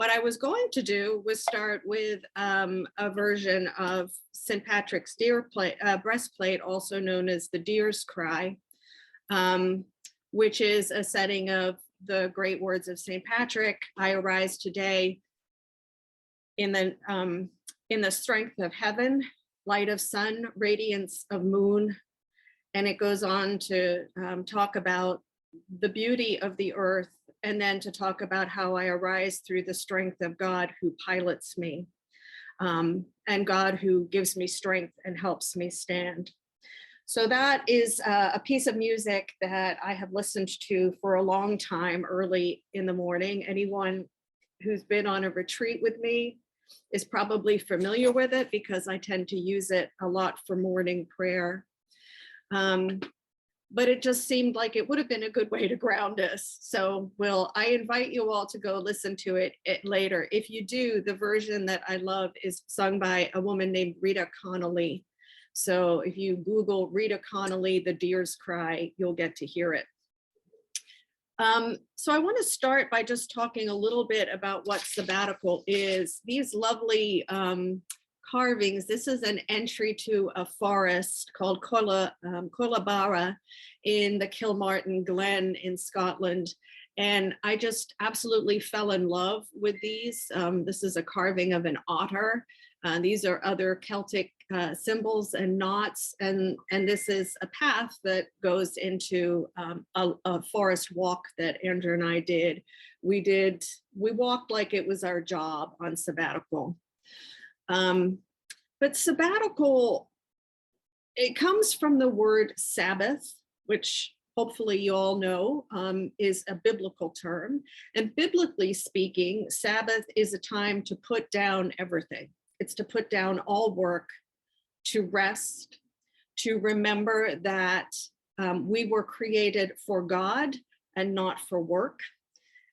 what I was going to do was start with a version of St. Patrick's breastplate, also known as the Deer's Cry, which is a setting of the great words of St. Patrick. I arise today in the strength of heaven, light of sun, radiance of moon. And it goes on to talk about the beauty of the earth, and then to talk about how I arise through the strength of God who pilots me, and God who gives me strength and helps me stand. So that is a piece of music that I have listened to for a long time early in the morning. Anyone who's been on a retreat with me is probably familiar with it because I tend to use it a lot for morning prayer. But it just seemed like it would have been a good way to ground us. So I invite you all to go listen to it later. If you do, the version that I love is sung by a woman named Rita Connolly. So if you Google Rita Connolly, The Deer's Cry, you'll get to hear it. So I want to start by just talking a little bit about what sabbatical is. These lovely carvings. This is an entry to a forest called Columba in the Kilmartin Glen in Scotland. And I just absolutely fell in love with these. This is a carving of an otter. These are other Celtic symbols and knots. And this is a path that goes into a forest walk that Andrew and I did. We walked like it was our job on sabbatical. But sabbatical, it comes from the word Sabbath, which hopefully you all know is a biblical term. And biblically speaking, Sabbath is a time to put down everything. It's to put down all work, to rest, to remember that we were created for God and not for work.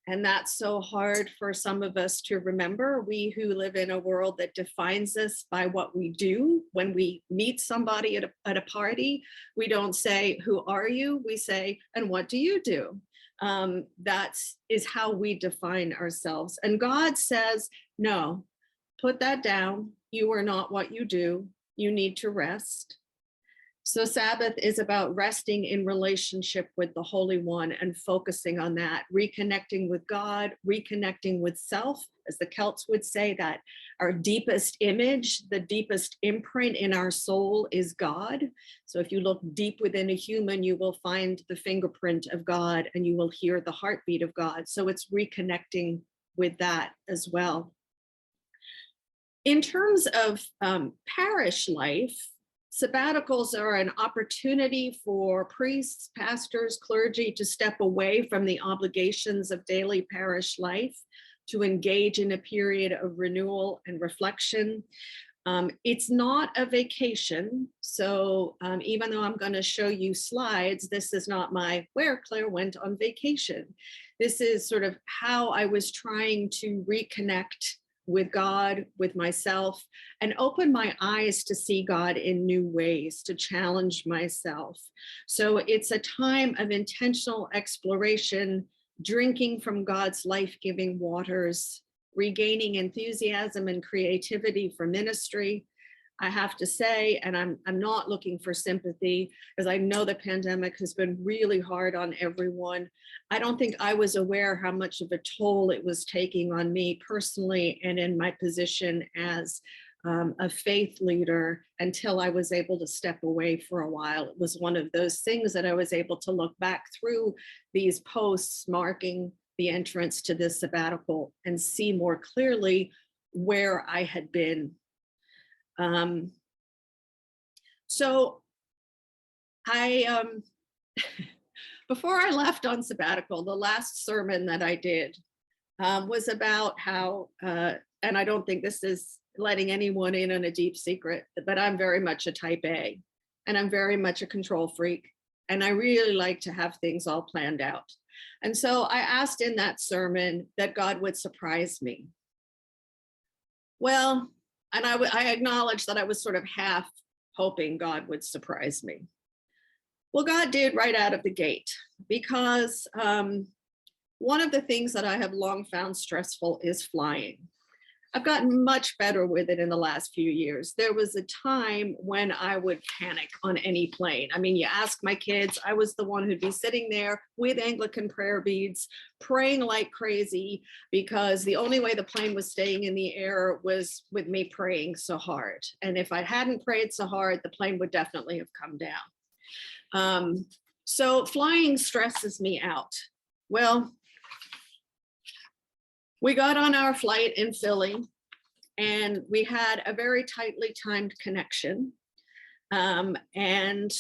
And that's so hard for some of us to remember. We who live in a world that defines us by what we do. When we meet somebody at a party, we don't say, "Who are you?" We say, "And what do you do?" That is how we define ourselves. And God says, no, put that down. You are not what you do. You need to rest. So Sabbath is about resting in relationship with the Holy One and focusing on that, reconnecting with God, reconnecting with self, as the Celts would say, that our deepest image, the deepest imprint in our soul is God. So if you look deep within a human, you will find the fingerprint of God and you will hear the heartbeat of God. So it's reconnecting with that as well. In terms of parish life, sabbaticals are an opportunity for priests, pastors, clergy to step away from the obligations of daily parish life, to engage in a period of renewal and reflection. It's not a vacation. So even though I'm going to show you slides, this is not my where Claire went on vacation. This is sort of how I was trying to reconnect with God, with myself, and open my eyes to see God in new ways, to challenge myself. So it's a time of intentional exploration, drinking from God's life-giving waters, regaining enthusiasm and creativity for ministry. I have to say, and I'm not looking for sympathy, because I know the pandemic has been really hard on everyone. I don't think I was aware how much of a toll it was taking on me personally and in my position as a faith leader until I was able to step away for a while. It was one of those things that I was able to look back through these posts marking the entrance to this sabbatical and see more clearly where I had been. So I, before I left on sabbatical, the last sermon that I did was about how, and I don't think this is letting anyone in on a deep secret, but I'm very much a type A, and I'm very much a control freak, and I really like to have things all planned out. And so I asked in that sermon that God would surprise me. Well, and I acknowledge that I was sort of half hoping God would surprise me. Well, God did right out of the gate, because One of the things that I have long found stressful is flying. I've gotten much better with it in the last few years. There was a time when I would panic on any plane. I mean, you ask my kids, I was the one who'd be sitting there with Anglican prayer beads, praying like crazy, because the only way the plane was staying in the air was with me praying so hard. And if I hadn't prayed so hard, the plane would definitely have come down. So flying stresses me out. Well, we got on our flight in Philly and we had a very tightly timed connection. And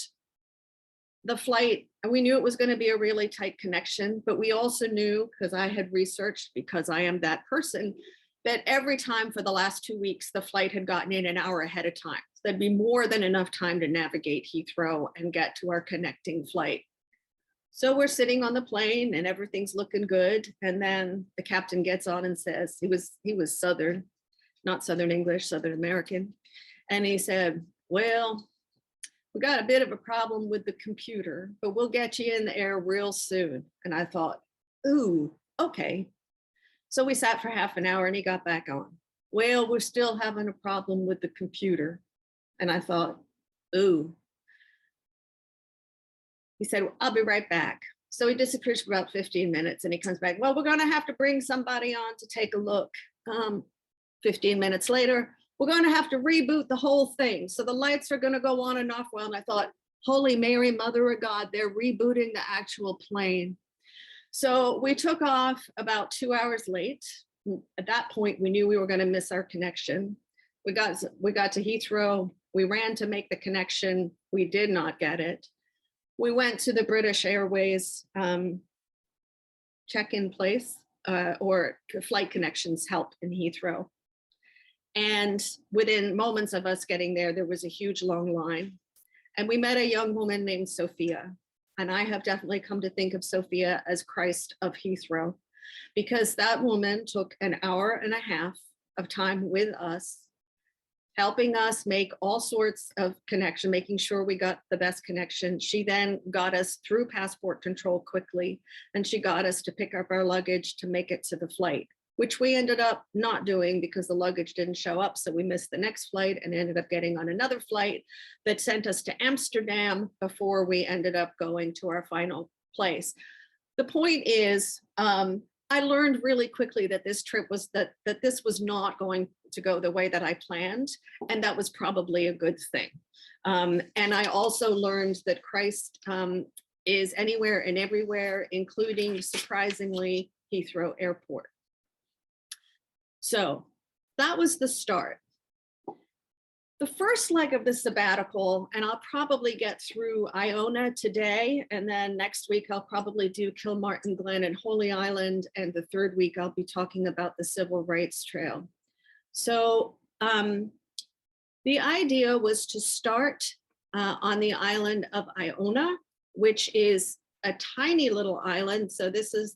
the flight, we knew it was going to be a really tight connection, but we also knew, because I had researched, because I am that person, that every time for the last 2 weeks, the flight had gotten in an hour ahead of time. So there'd be more than enough time to navigate Heathrow and get to our connecting flight. So we're sitting on the plane and everything's looking good. And then the captain gets on and says, he was Southern, not Southern English, Southern American. And he said, well, we got a bit of a problem with the computer, but we'll get you in the air real soon. And I thought, ooh, okay. So we sat for half an hour and he got back on. Well, we're still having a problem with the computer. And I thought, ooh. He said, I'll be right back. So he disappears for about 15 minutes and he comes back. Well, we're going to have to bring somebody on to take a look. 15 minutes later, we're going to have to reboot the whole thing. So the lights are going to go on and off. Well, and I thought, Holy Mary, Mother of God, they're rebooting the actual plane. So we took off about 2 hours late. At that point, we knew we were going to miss our connection. We got to Heathrow. We ran to make the connection. We did not get it. We went to the British Airways check-in place or flight connections help in Heathrow. And within moments of us getting there, there was a huge long line. And we met a young woman named Sophia. And I have definitely come to think of Sophia as Christ of Heathrow, because that woman took an hour and a half of time with us, helping us make all sorts of connection, making sure we got the best connection. She then got us through passport control quickly, and she got us to pick up our luggage to make it to the flight, which we ended up not doing because the luggage didn't show up. So we missed the next flight and ended up getting on another flight that sent us to Amsterdam before we ended up going to our final place. The point is, I learned really quickly that this trip was that this was not going to go the way that I planned, and that was probably a good thing. And I also learned that Christ is anywhere and everywhere, including, surprisingly, Heathrow Airport. So that was the start. The first leg of the sabbatical, and I'll probably get through Iona today, and then next week I'll probably do Kilmartin Glen and Holy Island, and the third week I'll be talking about the Civil Rights Trail. So the idea was to start on the island of Iona, which is a tiny little island. So this is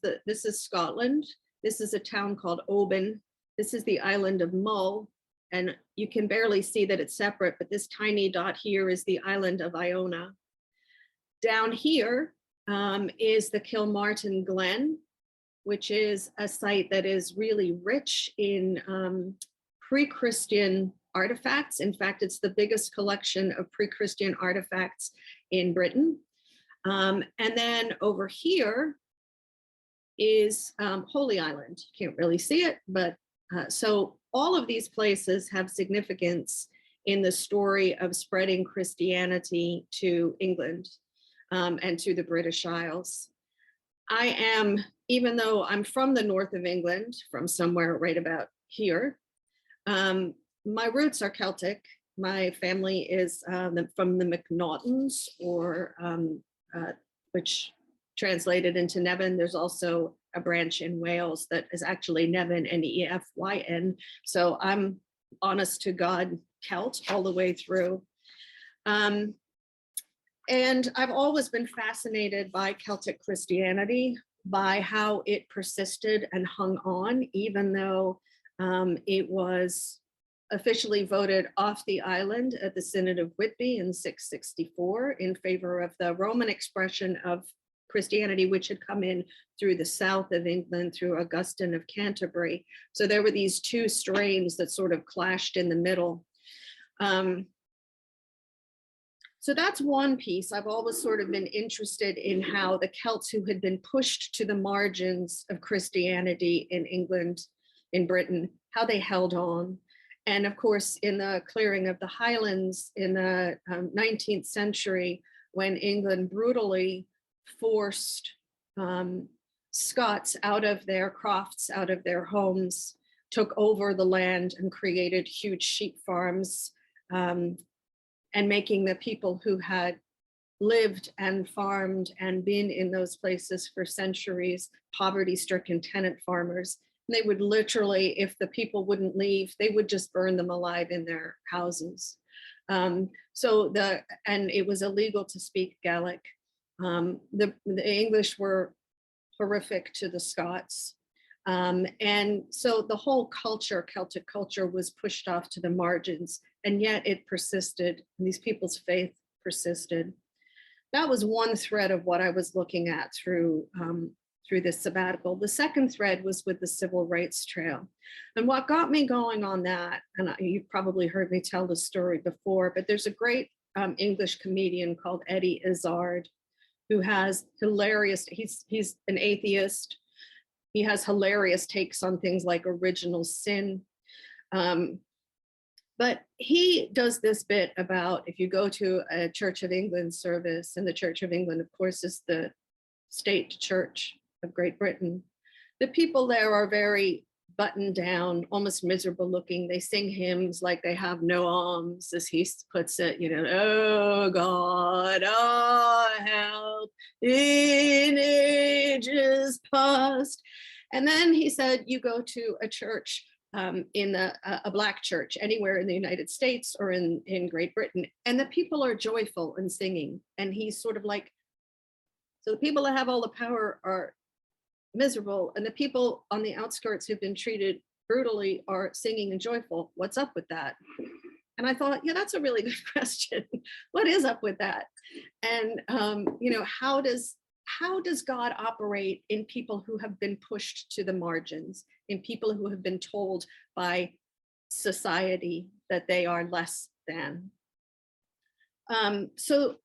Scotland. This is a town called Oban. This is the island of Mull. And you can barely see that it's separate, but this tiny dot here is the island of Iona. Down here is the Kilmartin Glen, which is a site that is really rich in pre-Christian artifacts. In fact, it's the biggest collection of pre-Christian artifacts in Britain. And then over here is Holy Island. You can't really see it, but so all of these places have significance in the story of spreading Christianity to England and to the British Isles. I am, even though I'm from the north of England, from somewhere right about here, my roots are Celtic. My family is from the MacNaughtons, or which translated into Nevin. There's also a branch in Wales that is actually Nevin, N-E-F-Y-N. So I'm honest to God Celt all the way through. And I've always been fascinated by Celtic Christianity, by how it persisted and hung on, even though it was officially voted off the island at the Synod of Whitby in 664 in favor of the Roman expression of Christianity, which had come in through the south of England, through Augustine of Canterbury. So there were these two strains that sort of clashed in the middle. So that's one piece. I've always sort of been interested in how the Celts who had been pushed to the margins of Christianity in England, in Britain, how they held on. And of course, in the clearing of the Highlands in the 19th century, when England brutally forced Scots out of their crofts, out of their homes, took over the land and created huge sheep farms, and making the people who had lived and farmed and been in those places for centuries poverty-stricken tenant farmers. And they would literally, if the people wouldn't leave, they would just burn them alive in their houses. And it was illegal to speak Gaelic. The English were horrific to the Scots. And so the whole culture, Celtic culture, was pushed off to the margins, and yet it persisted, and these people's faith persisted. That was one thread of what I was looking at through this sabbatical. The second thread was with the civil rights trail. And what got me going on that, and you've probably heard me tell the story before, but there's a great English comedian called Eddie Izzard, who has hilarious, he's an atheist. He has hilarious takes on things like original sin. But he does this bit about, if you go to a Church of England service, and the Church of England, of course, is the state church of Great Britain, the people there are very buttoned down, almost miserable looking. They sing hymns like they have no arms, as he puts it, oh God, our help in ages past. And then he said, you go to a church, a Black church, anywhere in the United States or in Great Britain, and the people are joyful and singing. And he's sort of like, so the people that have all the power are miserable, and the people on the outskirts who've been treated brutally are singing and joyful. What's up with that? And I thought, yeah, that's a really good question. What is up with that? And how does God operate in people who have been pushed to the margins, in people who have been told by society that they are less than? So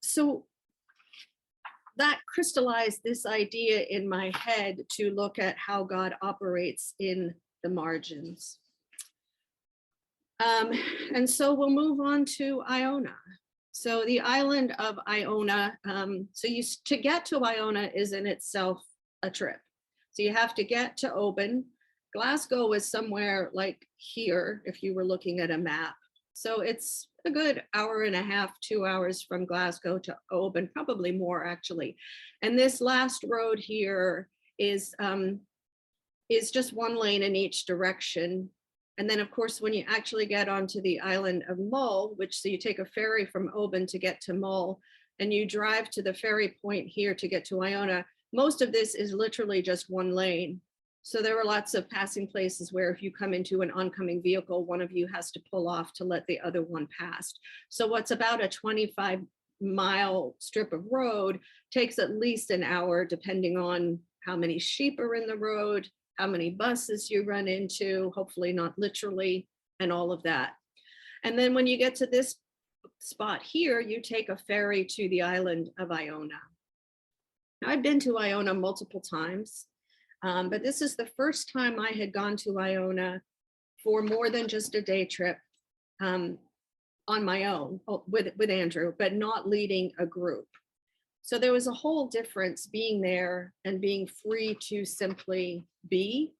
that crystallized this idea in my head to look at how God operates in the margins. And so we'll move on to Iona. So the island of Iona, to get to Iona is in itself a trip. So you have to get to Oban. Glasgow is somewhere like here, if you were looking at a map. So it's a good hour and a half, 2 hours from Glasgow to Oban, probably more actually. And this last road here is just one lane in each direction. And then of course, when you actually get onto the island of Mull, so you take a ferry from Oban to get to Mull, and you drive to the ferry point here to get to Iona, most of this is literally just one lane. So there are lots of passing places where if you come into an oncoming vehicle, one of you has to pull off to let the other one pass. So what's about a 25-mile strip of road takes at least an hour, depending on how many sheep are in the road, how many buses you run into, hopefully not literally, and all of that. And then when you get to this spot here, you take a ferry to the island of Iona. Now, I've been to Iona multiple times. But this is the first time I had gone to Iona for more than just a day trip on my own with Andrew, but not leading a group. So there was a whole difference being there and being free to simply be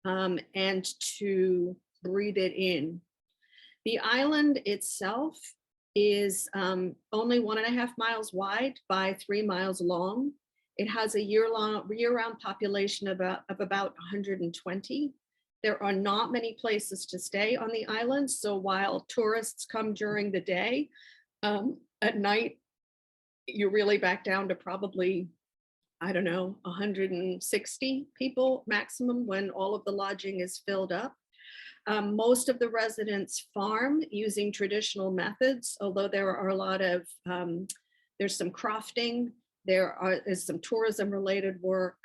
and to breathe it in. The island itself is only 1.5 miles wide by 3 miles long. It has a year-round population of about 120. There are not many places to stay on the island. So while tourists come during the day, at night, you're really back down to probably, 160 people maximum when all of the lodging is filled up. Most of the residents farm using traditional methods, although there are a lot of, there's some crofting. is some tourism related work.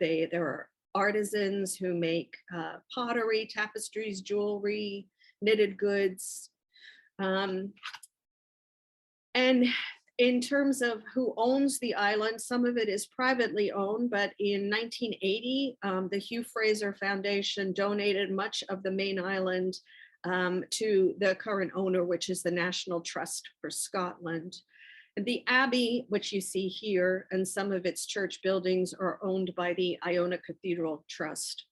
There are artisans who make pottery, tapestries, jewelry, knitted goods. And in terms of who owns the island, some of it is privately owned, but in 1980, the Hugh Fraser Foundation donated much of the main island to the current owner, which is the National Trust for Scotland. The Abbey, which you see here, and some of its church buildings are owned by the Iona Cathedral Trust.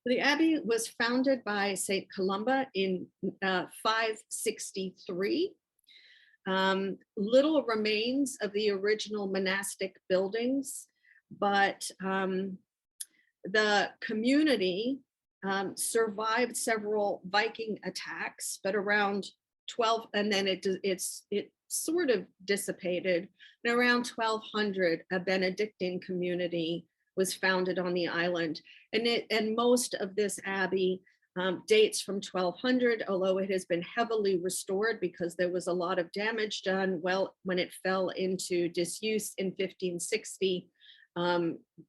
The Abbey was founded by St. Columba in 563. Little remains of the original monastic buildings, but the community survived several Viking attacks, but around 12, and then it sort of dissipated. And around 1200, a Benedictine community was founded on the island. And most of this abbey dates from 1200, although it has been heavily restored because there was a lot of damage done when it fell into disuse in 1560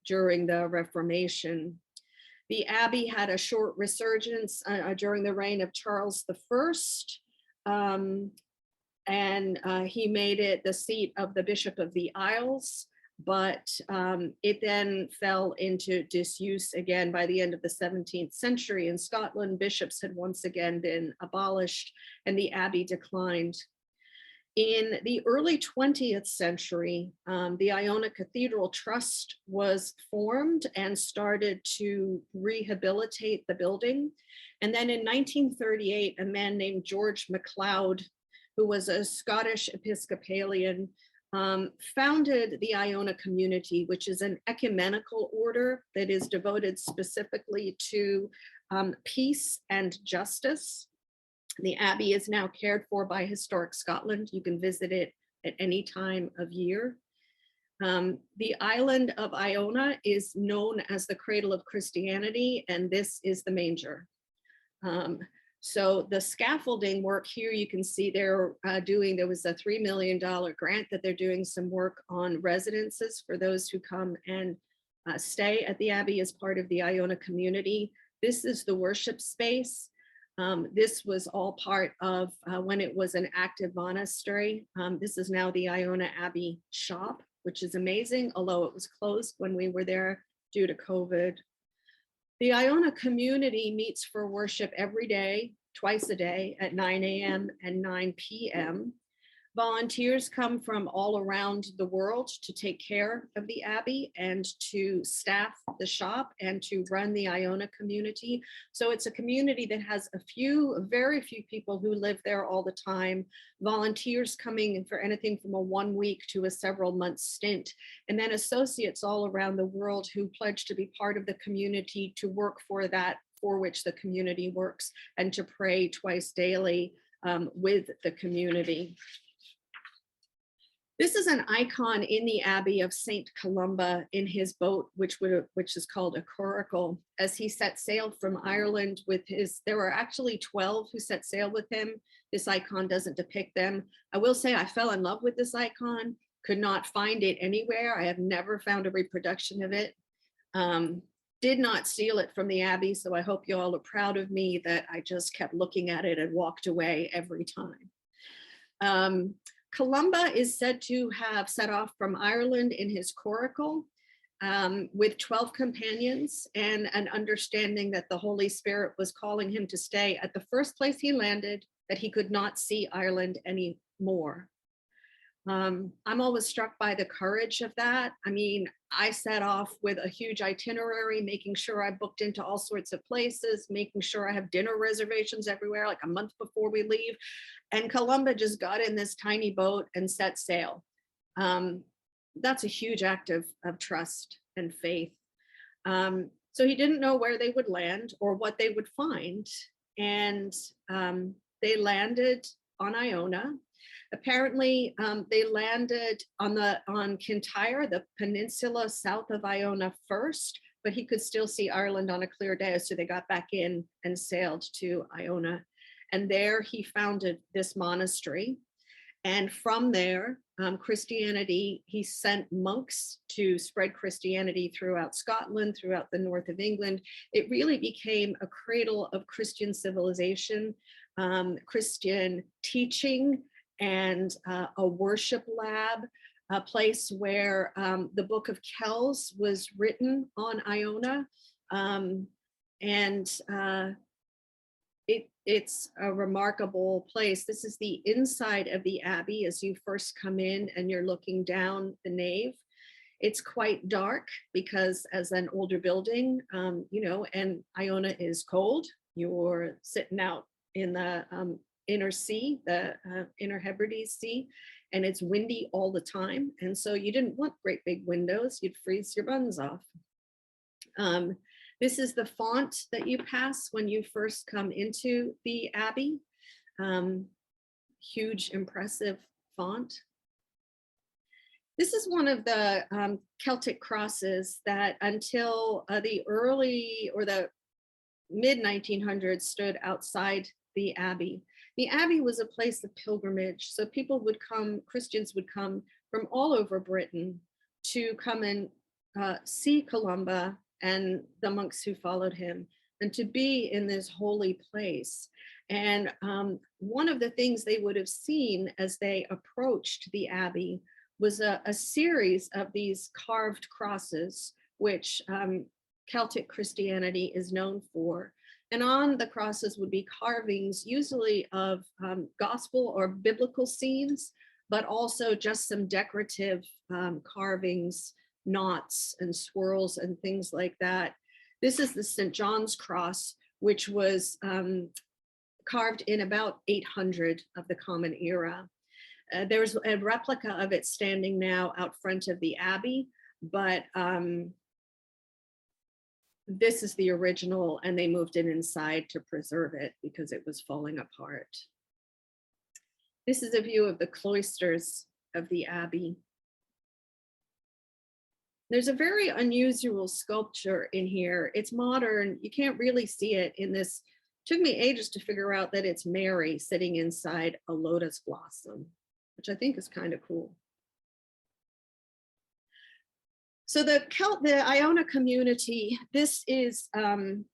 during the Reformation. The abbey had a short resurgence during the reign of Charles I, and he made it the seat of the Bishop of the Isles, but it then fell into disuse again by the end of the 17th century. In Scotland, bishops had once again been abolished and the abbey declined. In the early 20th century, the Iona Cathedral Trust was formed and started to rehabilitate the building. And then in 1938, a man named George MacLeod, who was a Scottish Episcopalian, founded the Iona community, which is an ecumenical order that is devoted specifically to peace and justice. The Abbey is now cared for by Historic Scotland. You can visit it at any time of year. The island of Iona is known as the cradle of Christianity, and this is the manger. So the scaffolding work here, you can see they're there was a $3 million grant that they're doing some work on residences for those who come and stay at the Abbey as part of the Iona community. This is the worship space. This was all part of when it was an active monastery. This is now the Iona Abbey shop, which is amazing, although it was closed when we were there due to COVID. The Iona community meets for worship every day, twice a day at 9 a.m. and 9 p.m. Volunteers come from all around the world to take care of the Abbey and to staff the shop and to run the Iona community. So it's a community that has very few people who live there all the time, volunteers coming for anything from a 1 week to a several month stint, and then associates all around the world who pledge to be part of the community, to work for that for which the community works, and to pray twice daily with the community. This is an icon in the Abbey of St. Columba in his boat, which is called a coracle, as he set sail from Ireland with there were actually 12 who set sail with him. This icon doesn't depict them. I will say I fell in love with this icon, could not find it anywhere. I have never found a reproduction of it. Did not steal it from the Abbey, so I hope you all are proud of me that I just kept looking at it and walked away every time. Columba is said to have set off from Ireland in his coracle with 12 companions and an understanding that the Holy Spirit was calling him to stay at the first place he landed, that he could not see Ireland anymore. I'm always struck by the courage of that. I mean, I set off with a huge itinerary, making sure I booked into all sorts of places, making sure I have dinner reservations everywhere, like a month before we leave. And Columba just got in this tiny boat and set sail. That's a huge act of trust and faith. So he didn't know where they would land or what they would find. And they landed on Iona. Apparently, they landed on Kintyre, the peninsula south of Iona first, but he could still see Ireland on a clear day. So they got back in and sailed to Iona. And there he founded this monastery. And from there, Christianity. He sent monks to spread Christianity throughout Scotland, throughout the north of England. It really became a cradle of Christian civilization, Christian teaching, and a worship lab, a place where the Book of Kells was written on Iona. It's a remarkable place. This is the inside of the Abbey as you first come in and you're looking down the nave. It's quite dark because as an older building, and Iona is cold. You're sitting out in the inner sea, the inner Hebrides Sea, and it's windy all the time. And so you didn't want great big windows, you'd freeze your buns off. This is the font that you pass when you first come into the Abbey. Huge, impressive font. This is one of the Celtic crosses that until the early or the mid 1900s stood outside the Abbey. The Abbey was a place of pilgrimage. So people would come, Christians would come from all over Britain to come and see Columba and the monks who followed him, and to be in this holy place. And one of the things they would have seen as they approached the Abbey was a series of these carved crosses, which Celtic Christianity is known for. And on the crosses would be carvings, usually of gospel or biblical scenes, but also just some decorative carvings, knots and swirls and things like that. This is the St. John's cross, which was carved in about 800 of the Common Era. There's a replica of it standing now out front of the Abbey, but this is the original, and they moved it inside to preserve it because it was falling apart. This is a view of the cloisters of the Abbey. There's a very unusual sculpture in here. It's modern. You can't really see it in this. It took me ages to figure out that it's Mary sitting inside a lotus blossom, which I think is kind of cool. So the Iona community, this is, well,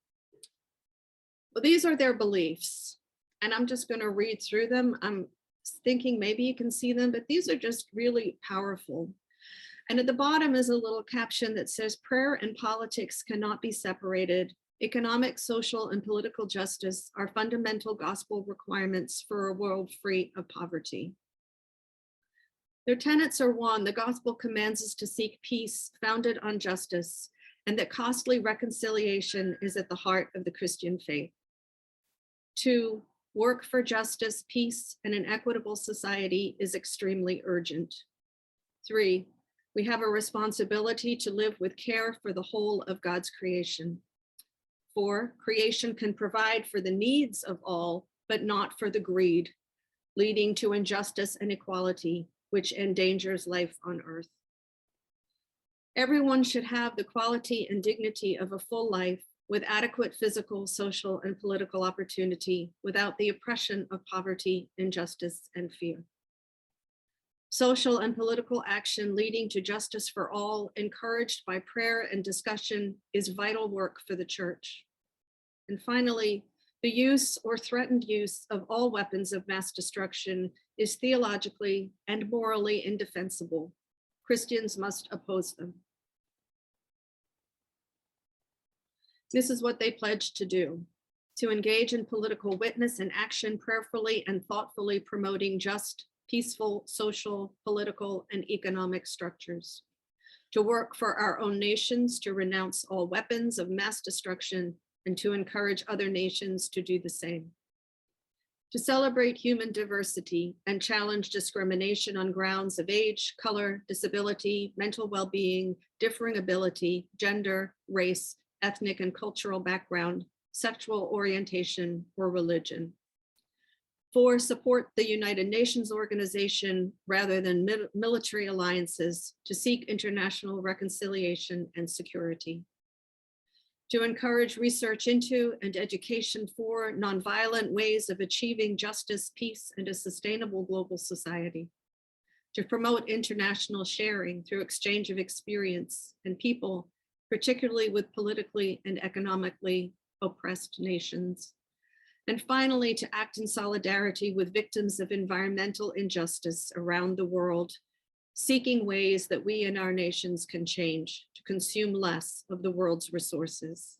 these are their beliefs. And I'm just going to read through them. I'm thinking maybe you can see them, but these are just really powerful. And at the bottom is a little caption that says, prayer and politics cannot be separated. Economic, social, and political justice are fundamental gospel requirements for a world free of poverty. Their tenets are: one, the gospel commands us to seek peace founded on justice, and that costly reconciliation is at the heart of the Christian faith. Two, work for justice, peace, and an equitable society is extremely urgent. Three, we have a responsibility to live with care for the whole of God's creation. Four, creation can provide for the needs of all, but not for the greed, leading to injustice and inequality, which endangers life on earth. Everyone should have the quality and dignity of a full life with adequate physical, social, and political opportunity without the oppression of poverty, injustice, and fear. Social and political action leading to justice for all, encouraged by prayer and discussion, is vital work for the Church. And finally, the use or threatened use of all weapons of mass destruction is theologically and morally indefensible. Christians must oppose them. This is what they pledged to do: to engage in political witness and action, prayerfully and thoughtfully promoting just, peaceful, social, political, and economic structures; to work for our own nations to renounce all weapons of mass destruction and to encourage other nations to do the same; to celebrate human diversity and challenge discrimination on grounds of age, color, disability, mental well-being, differing ability, gender, race, ethnic and cultural background, sexual orientation, or religion. 4, support the United Nations organization rather than military alliances to seek international reconciliation and security. To encourage research into and education for nonviolent ways of achieving justice, peace, and a sustainable global society. to promote international sharing through exchange of experience and people, particularly with politically and economically oppressed nations. And finally, to act in solidarity with victims of environmental injustice around the world, seeking ways that we in our nations can change to consume less of the world's resources.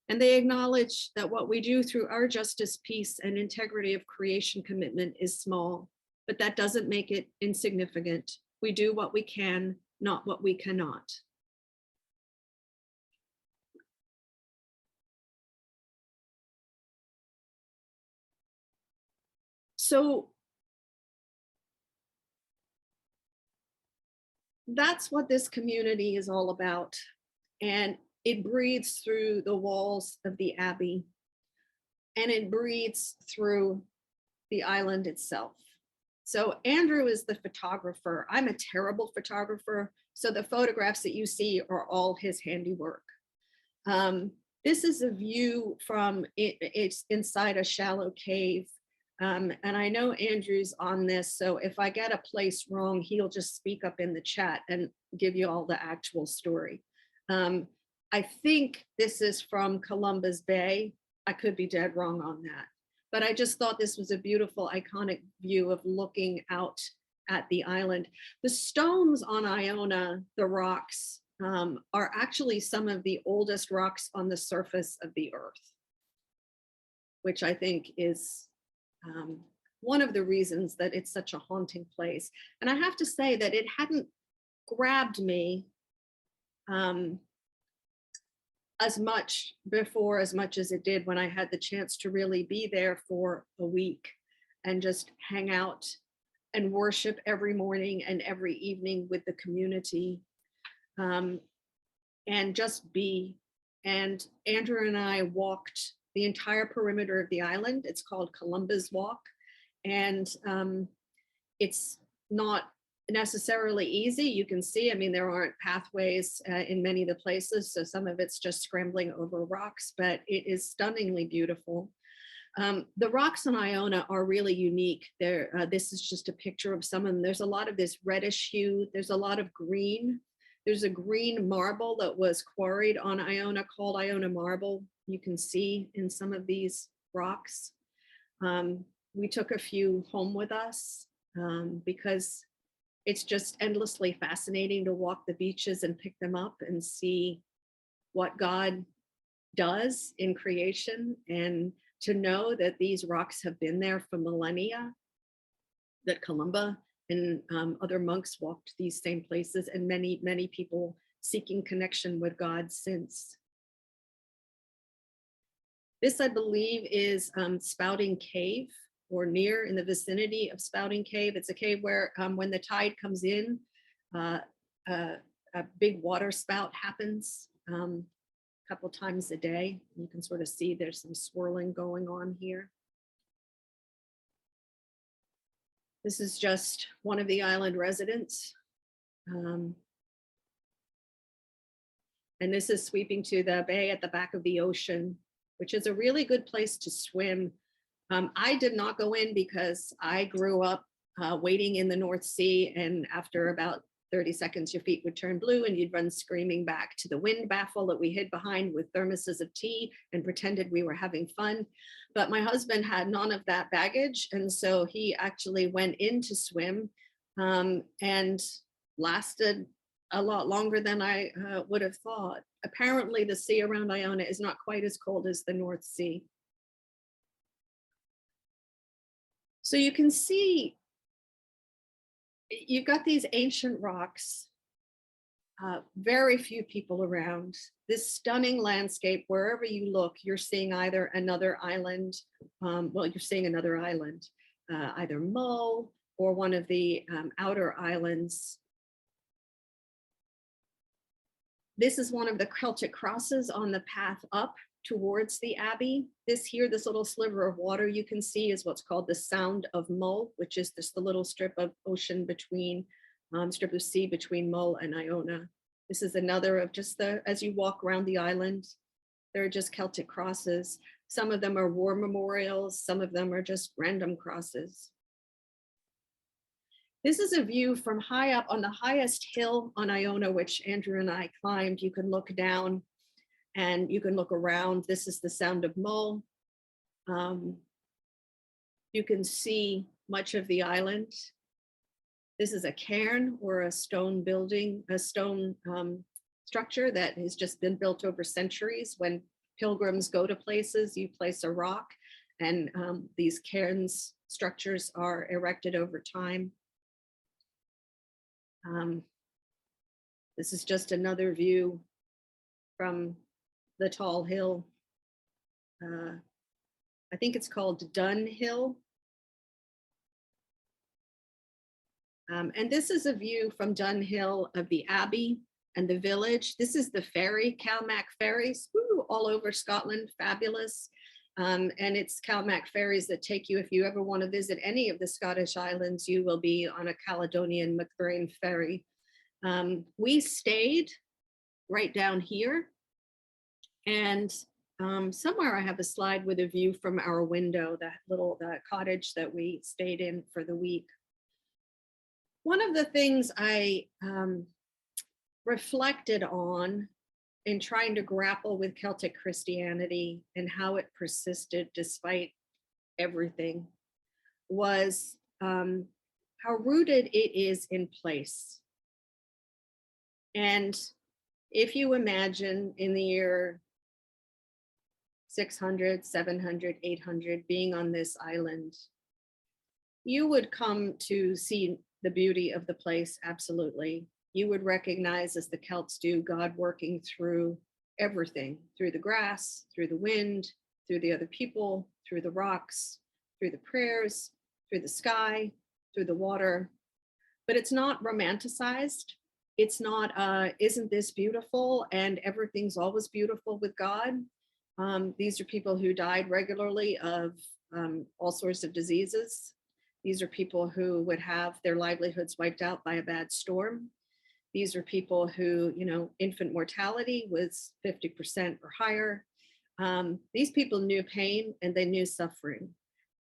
And they acknowledge that what we do through our justice, peace, and integrity of creation commitment is small, but that doesn't make it insignificant. We do what we can, not what we cannot. So that's what this community is all about. And it breathes through the walls of the Abbey, and it breathes through the island itself. So Andrew is the photographer. I'm a terrible photographer, so the photographs that you see are all his handiwork. This is a view from, it's inside a shallow cave. And I know Andrew's on this, so if I get a place wrong, he'll just speak up in the chat and give you all the actual story. I think this is from Columba's Bay. I could be dead wrong on that, but I just thought this was a beautiful, iconic view of looking out at the island. The stones on Iona, the rocks, are actually some of the oldest rocks on the surface of the earth, which I think is one of the reasons that it's such a haunting place. And I have to say that it hadn't grabbed me as much before, as much as it did when I had the chance to really be there for a week and just hang out and worship every morning and every evening with the community, and just be. And Andrew and I walked the entire perimeter of the island. It's called Columba's Walk. And it's not necessarily easy. You can see, I mean, there aren't pathways in many of the places, so some of it's just scrambling over rocks, but it is stunningly beautiful. The rocks on Iona are really unique. This is just a picture of some of them. There's a lot of this reddish hue. There's a lot of green. There's a green marble that was quarried on Iona called Iona marble. You can see in some of these rocks. We took a few home with us because it's just endlessly fascinating to walk the beaches and pick them up and see what God does in creation, and to know that these rocks have been there for millennia, that Columba and other monks walked these same places, and many, many people seeking connection with God since. This, I believe, is Spouting Cave, or near in the vicinity of Spouting Cave. It's a cave where when the tide comes in, a big water spout happens a couple times a day. You can sort of see there's some swirling going on here. This is just one of the island residents. And this is sweeping to the bay at the back of the ocean, which is a really good place to swim. I did not go in because I grew up wading in the North Sea, and after about 30 seconds, your feet would turn blue and you'd run screaming back to the wind baffle that we hid behind with thermoses of tea and pretended we were having fun. But my husband had none of that baggage, and so he actually went in to swim and lasted a lot longer than I would have thought. Apparently the sea around Iona is not quite as cold as the North Sea. So you can see, you've got these ancient rocks, very few people around, this stunning landscape. Wherever you look, you're seeing either another island, well, you're seeing another island, either Mull or one of the outer islands. This is one of the Celtic crosses on the path up towards the Abbey. This here, this little sliver of water you can see is what's called the Sound of Mull, which is just the little strip of ocean between, strip of sea between Mull and Iona. This is another of just the, as you walk around the island, there are just Celtic crosses. Some of them are war memorials, some of them are just random crosses. This is a view from high up on the highest hill on Iona, which Andrew and I climbed. You can look down and you can look around. This is the Sound of Mull. You can see much of the island. This is a cairn or a stone building, a stone structure that has just been built over centuries. When pilgrims go to places, you place a rock, and these cairns structures are erected over time. This is just another view from the tall hill. I think it's called Dun Hill. And this is a view from Dun Hill of the Abbey and the village. This is the ferry, Calmac ferries, woo, all over Scotland, fabulous. And it's Calmac ferries that take you, if you ever want to visit any of the Scottish islands, you will be on a Caledonian McBrain ferry. We stayed right down here, and somewhere I have a slide with a view from our window, that little cottage that we stayed in for the week. One of the things I reflected on in trying to grapple with Celtic Christianity and how it persisted despite everything was how rooted it is in place. And if you imagine in the year 600, 700, 800 being on this island, you would come to see the beauty of the place, absolutely. You would recognize, as the Celts do, God working through everything, through the grass, through the wind, through the other people, through the rocks, through the prayers, through the sky, through the water. But it's not romanticized. It's not, isn't this beautiful? And everything's always beautiful with God. These are people who died regularly of all sorts of diseases. These are people who would have their livelihoods wiped out by a bad storm. These are people who, you know, infant mortality was 50% or higher. These people knew pain and they knew suffering.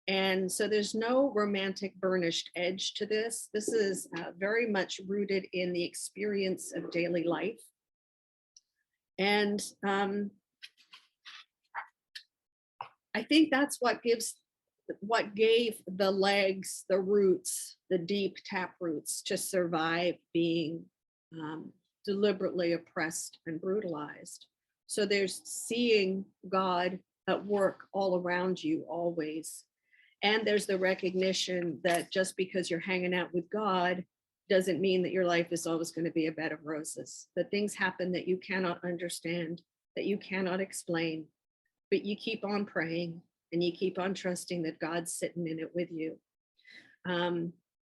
And so there's no romantic burnished edge to this. This is very much rooted in the experience of daily life. And I think that's what gave the legs, the roots, the deep tap roots to survive being deliberately oppressed and brutalized. So there's seeing God at work all around you always. And there's the recognition that just because you're hanging out with God doesn't mean that your life is always going to be a bed of roses, that things happen that you cannot understand, that you cannot explain, but you keep on praying and you keep on trusting that God's sitting in it with you.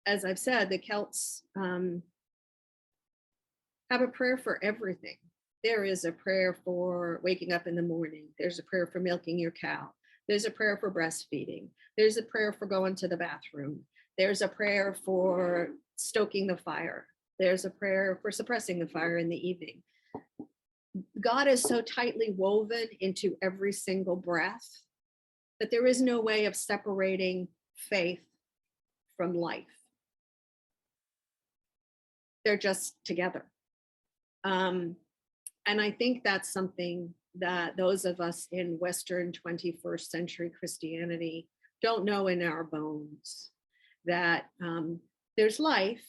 As I've said, the Celts have a prayer for everything. There is a prayer for waking up in the morning. There's a prayer for milking your cow. There's a prayer for breastfeeding. There's a prayer for going to the bathroom. There's a prayer for stoking the fire. There's a prayer for suppressing the fire in the evening. God is so tightly woven into every single breath that there is no way of separating faith from life. They're just together. And I think that's something that those of us in Western 21st century Christianity don't know in our bones, that there's life,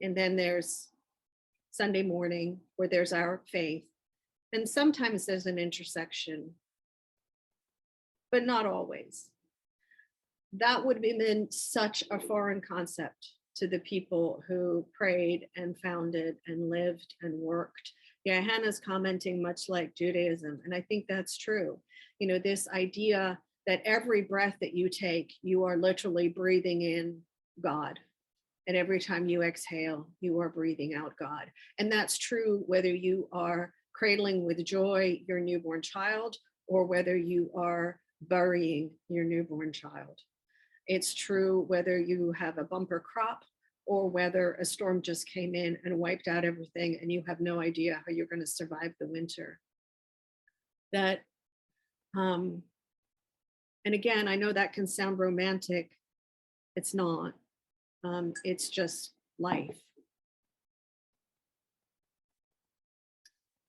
and then there's Sunday morning where there's our faith. And sometimes there's an intersection, but not always. That would have been such a foreign concept to the people who prayed and founded and lived and worked. Yeah, Hannah's commenting much like Judaism, and I think that's true. You know, this idea that every breath that you take, you are literally breathing in God. And every time you exhale, you are breathing out God. And that's true whether you are cradling with joy your newborn child or whether you are burying your newborn child. It's true whether you have a bumper crop or whether a storm just came in and wiped out everything and you have no idea how you're going to survive the winter. That, and again, I know that can sound romantic. It's not. It's just life.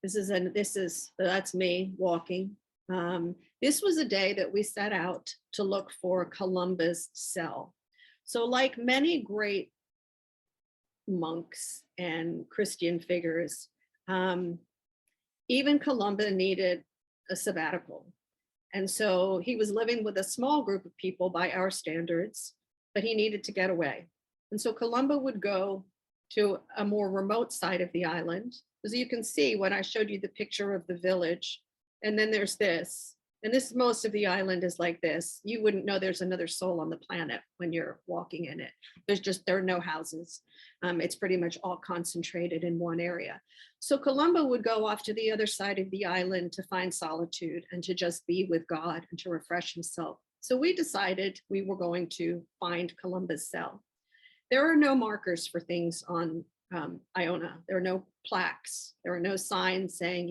That's me walking. This was a day that we set out to look for Columba's cell. So like many great monks and Christian figures, even Columba needed a sabbatical. And so he was living with a small group of people by our standards, but he needed to get away. And so Columba would go to a more remote side of the island. As you can see, when I showed you the picture of the village, and then there's this, and this, most of the island is like this. You wouldn't know there's another soul on the planet when you're walking in it. There are no houses. It's pretty much all concentrated in one area. So Columba would go off to the other side of the island to find solitude and to just be with God and to refresh himself. So we decided we were going to find Columba's cell. There are no markers for things on Iona. There are no plaques. There are no signs saying,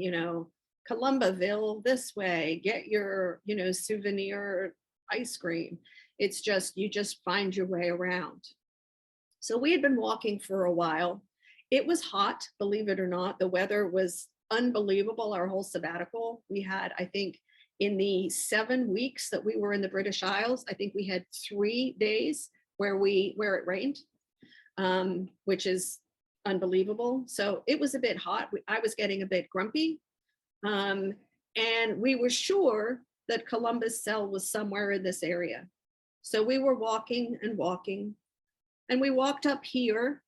Columbaville this way, get your, souvenir ice cream. It's just, you just find your way around. So we had been walking for a while. It was hot, believe it or not. The weather was unbelievable. Our whole sabbatical, we had, I think, in the 7 weeks that we were in the British Isles, I think we had 3 days where it rained, which is unbelievable. So it was a bit hot. I was getting a bit grumpy. And we were sure that Columba's cell was somewhere in this area. So we were walking and walking, and we walked up here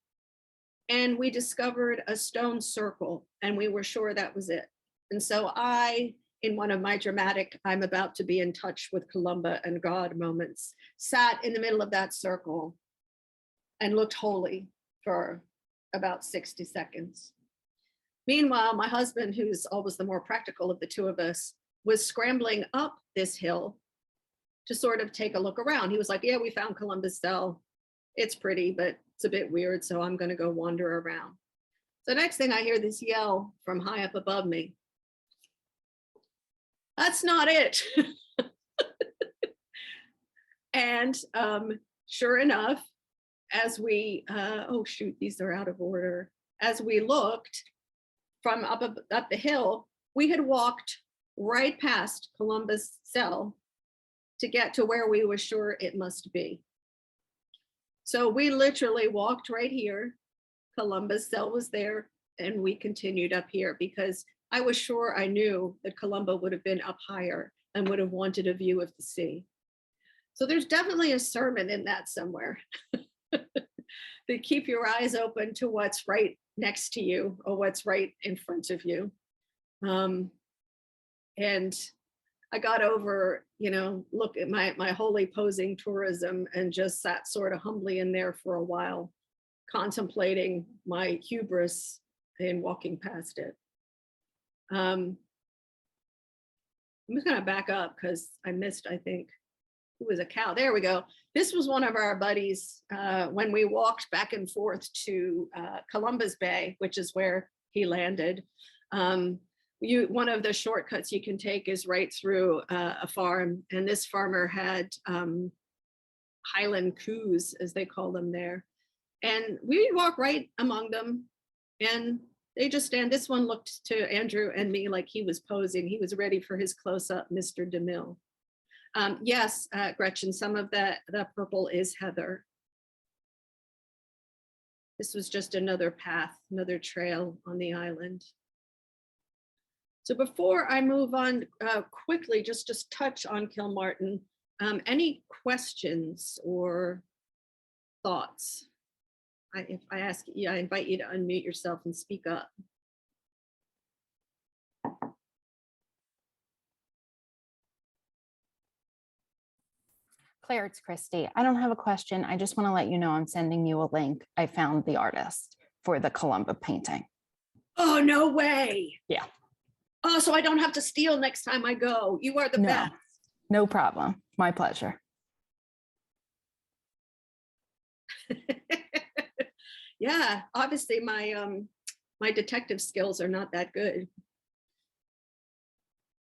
and we discovered a stone circle, and we were sure that was it. And so in one of my dramatic, I'm about to be in touch with Columba and God moments, sat in the middle of that circle and looked holy for about 60 seconds. Meanwhile, my husband, who's always the more practical of the two of us, was scrambling up this hill to sort of take a look around. He was like, yeah, we found Columba's cell. It's pretty, but it's a bit weird, so I'm gonna go wander around. So next thing I hear this yell from high up above me. That's not it. And sure enough, as we, oh shoot, these are out of order. As we looked from up the hill, we had walked right past Columba's cell to get to where we were sure it must be. So we literally walked right here. Columba's cell was there, and we continued up here because I was sure I knew that Columba would have been up higher and would have wanted a view of the sea. So there's definitely a sermon in that somewhere. To keep your eyes open to what's right next to you or what's right in front of you. And I got over, look at my holy posing tourism and just sat sort of humbly in there for a while, contemplating my hubris in walking past it. I'm just gonna back up because I missed, I think, it was a cow. There we go. This was one of our buddies when we walked back and forth to Columba's Bay, which is where he landed. One of the shortcuts you can take is right through a farm, and this farmer had Highland coos, as they call them there. And we walk right among them, and they just stand. This one looked to Andrew and me like he was posing. He was ready for his close-up Mr. DeMille. Yes, Gretchen, some of the purple is heather. This was just another path, another trail on the island. So before I move on quickly, just touch on Kilmartin, any questions or thoughts? If I ask you, I invite you to unmute yourself and speak up. Claire, it's Christy. I don't have a question. I just want to let you know I'm sending you a link. I found the artist for the Columba painting. Oh, no way. Yeah. Oh, so I don't have to steal next time I go. You are the best. No problem. My pleasure. Yeah, obviously my my detective skills are not that good.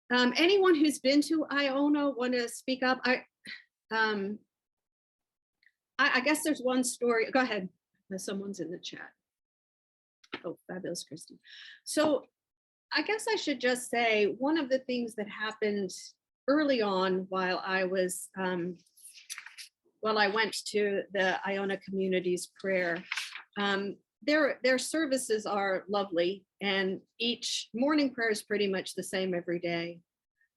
Anyone who's been to Iona want to speak up? I I guess there's one story. Go ahead. Someone's in the chat. Oh, fabulous, Christy. So I guess I should just say one of the things that happened early on while I was, while I went to the Iona Communities prayer, their services are lovely, and each morning prayer is pretty much the same every day.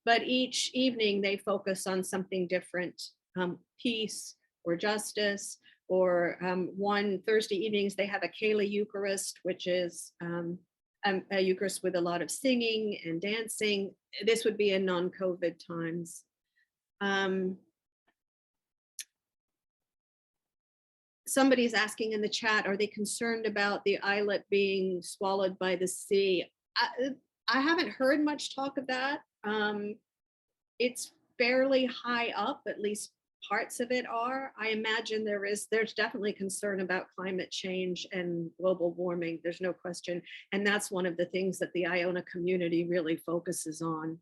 But each evening they focus on something different, peace or justice, or one Thursday evenings they have a Kayla Eucharist, which is a Eucharist with a lot of singing and dancing. This would be in non-COVID times. Somebody's asking in the chat, are they concerned about the islet being swallowed by the sea? I haven't heard much talk of that. It's fairly high up, at least parts of it are. I imagine there's definitely concern about climate change and global warming. There's no question. And that's one of the things that the Iona community really focuses on.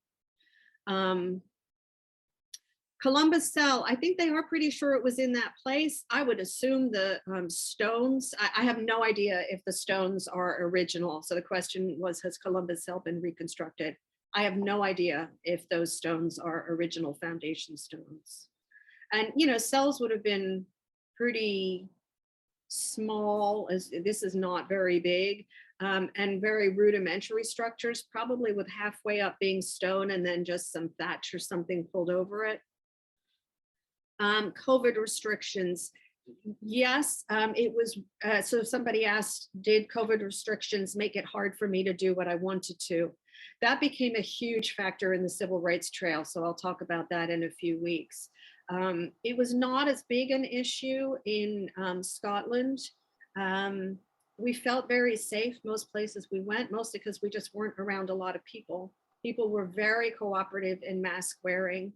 Columba's cell, I think they are pretty sure it was in that place. I would assume the stones, I have no idea if the stones are original. So the question was, has Columba's cell been reconstructed? I have no idea if those stones are original foundation stones. And, you know, cells would have been pretty small, as this is not very big, and very rudimentary structures, probably with halfway up being stone and then just some thatch or something pulled over it. COVID restrictions. Yes, it was, so somebody asked, did COVID restrictions make it hard for me to do what I wanted to? That became a huge factor in the civil rights trail. So I'll talk about that in a few weeks. It was not as big an issue in Scotland. We felt very safe most places we went, mostly because we just weren't around a lot of people. People were very cooperative in mask wearing.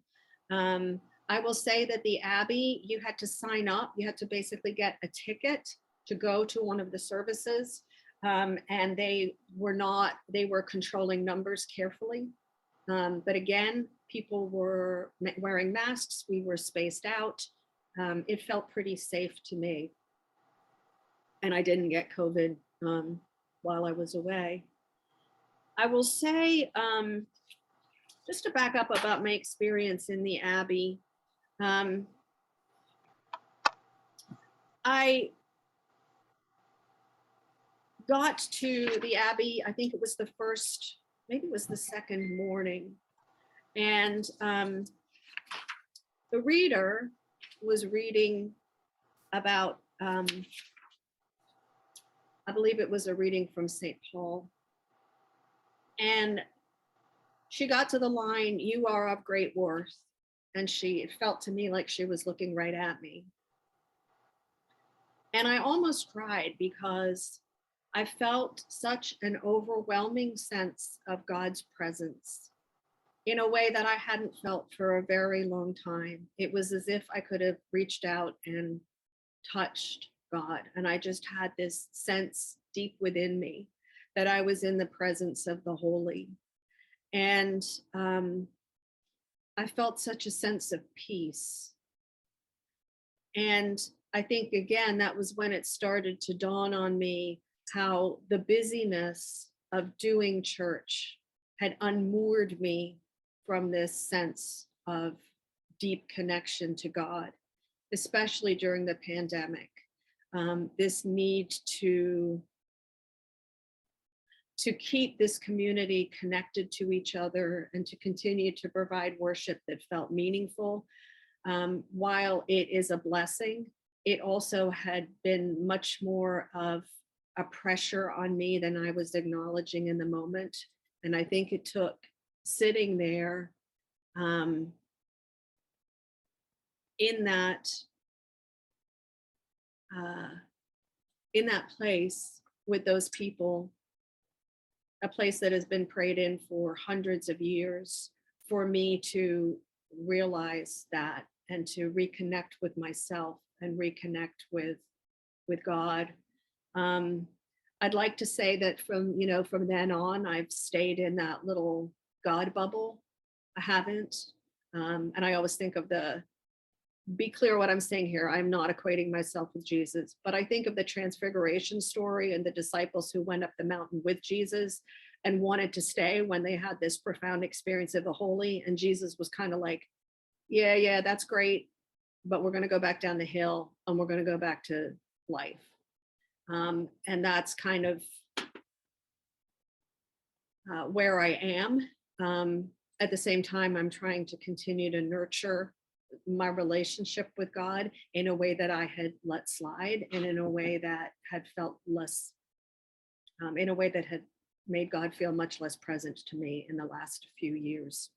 I will say that the Abbey, you had to sign up. You had to basically get a ticket to go to one of the services. And they were controlling numbers carefully. But again, people were wearing masks. We were spaced out. It felt pretty safe to me. And I didn't get COVID while I was away. I will say, just to back up about my experience in the Abbey, I got to the Abbey, I think it was the first, maybe it was the second morning. And the reader was reading about, I believe it was a reading from St. Paul. And she got to the line, "You are of great worth." And it felt to me like she was looking right at me. And I almost cried because I felt such an overwhelming sense of God's presence in a way that I hadn't felt for a very long time. It was as if I could have reached out and touched God. And I just had this sense deep within me that I was in the presence of the holy. And I felt such a sense of peace. And I think, again, that was when it started to dawn on me how the busyness of doing church had unmoored me from this sense of deep connection to God, especially during the pandemic. This need to keep this community connected to each other and to continue to provide worship that felt meaningful. While it is a blessing, it also had been much more of a pressure on me than I was acknowledging in the moment. And I think it took sitting there in that place with those people, a place that has been prayed in for hundreds of years, for me to realize that and to reconnect with myself and reconnect with God. I'd like to say that from then on, I've stayed in that little God bubble. I haven't. And I always think of the be clear what I'm saying here. I'm not equating myself with Jesus, but I think of the transfiguration story and the disciples who went up the mountain with Jesus and wanted to stay when they had this profound experience of the holy. And Jesus was kind of like, yeah, that's great, but we're going to go back down the hill and we're going to go back to life. And that's kind of where I am. At the same time, I'm trying to continue to nurture my relationship with God in a way that I had let slide, and in a way that had felt less, in a way that had made God feel much less present to me in the last few years.